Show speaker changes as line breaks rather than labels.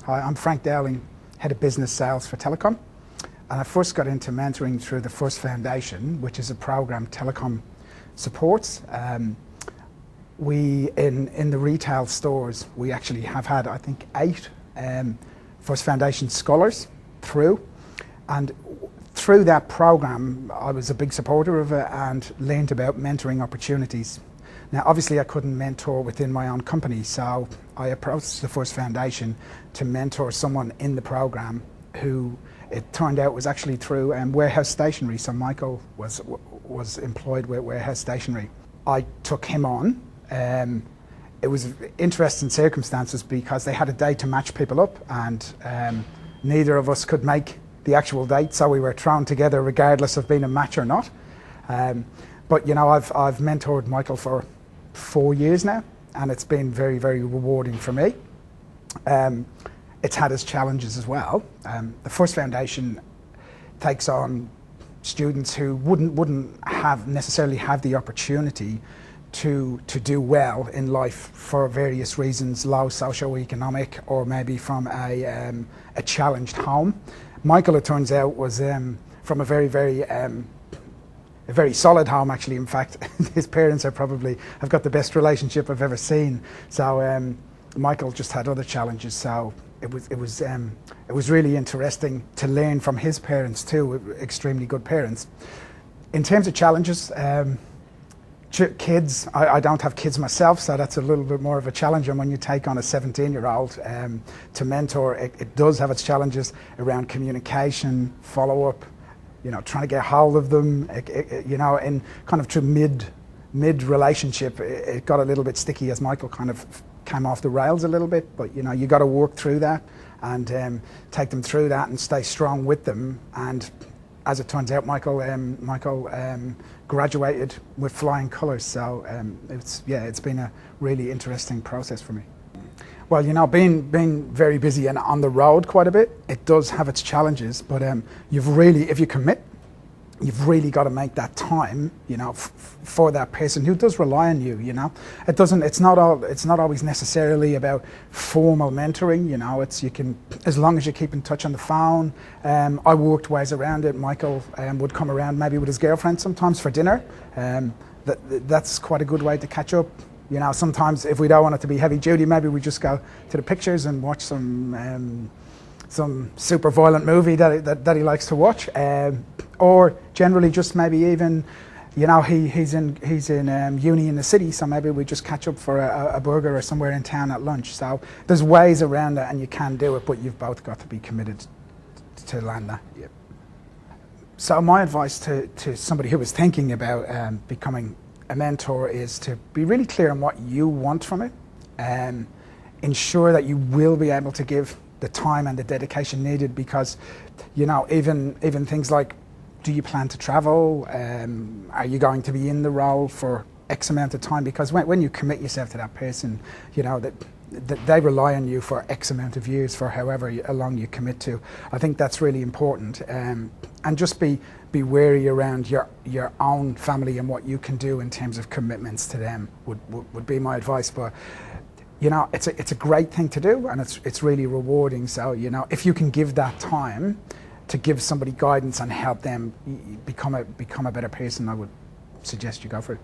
Hi, I'm Frank Dowling, Head of Business Sales for Telecom. And I first got into mentoring through the First Foundation, which is a program Telecom supports. In the retail stores, we actually have had, I think, 8 First Foundation scholars through. And through that program, I was a big supporter of it and learned about mentoring opportunities. Now, obviously, I couldn't mentor within my own company, so I approached the First Foundation to mentor someone in the program who it turned out was actually through warehouse stationery. So Michael was employed with warehouse stationery. I took him on. It was interesting circumstances because they had a date to match people up, and neither of us could make the actual date, so we were thrown together regardless of being a match or not. But you know, I've mentored Michael for 4 years now, and it's been very, very rewarding for me. It's had its challenges as well. The First Foundation takes on students who wouldn't necessarily have the opportunity to do well in life for various reasons, low socioeconomic or maybe from a challenged home. Michael, it turns out, was from a very solid home, actually. In fact, his parents have got the best relationship I've ever seen. So Michael just had other challenges. So it was really interesting to learn from his parents too, extremely good parents. In terms of challenges, kids, I don't have kids myself, so that's a little bit more of a challenge. And when you take on a 17-year-old to mentor, it does have its challenges around communication, follow-up, you know, trying to get hold of them, you know, and kind of through mid relationship, it got a little bit sticky as Michael kind of came off the rails a little bit. But you know, you got to work through that and take them through that and stay strong with them. And as it turns out, Michael graduated with flying colours. So it's been a really interesting process for me. Well, you know, being very busy and on the road quite a bit, it does have its challenges. But if you commit, you've really got to make that time, you know, for that person who does rely on you. You know, it's not always necessarily about formal mentoring. You know, as long as you keep in touch on the phone. I worked ways around it. Michael would come around maybe with his girlfriend sometimes for dinner. That's quite a good way to catch up. You know, sometimes if we don't want it to be heavy duty, maybe we just go to the pictures and watch some super violent movie that he likes to watch, or generally just maybe even, you know, he's in uni in the city, so maybe we just catch up for a burger or somewhere in town at lunch. So there's ways around it, and you can do it, but you've both got to be committed to land that. Yeah. So my advice to somebody who was thinking about becoming a mentor is to be really clear on what you want from it, and ensure that you will be able to give the time and the dedication needed, because, you know, even things like, do you plan to travel? Are you going to be in the role for X amount of time? Because when you commit yourself to that person, you know, that they rely on you for X amount of years, for however long you commit to. I think that's really important. And just be wary around your own family and what you can do in terms of commitments to them would be my advice. But you know, it's a great thing to do, and it's really rewarding. So, you know, if you can give that time to give somebody guidance and help them become a better person, I would suggest you go for it.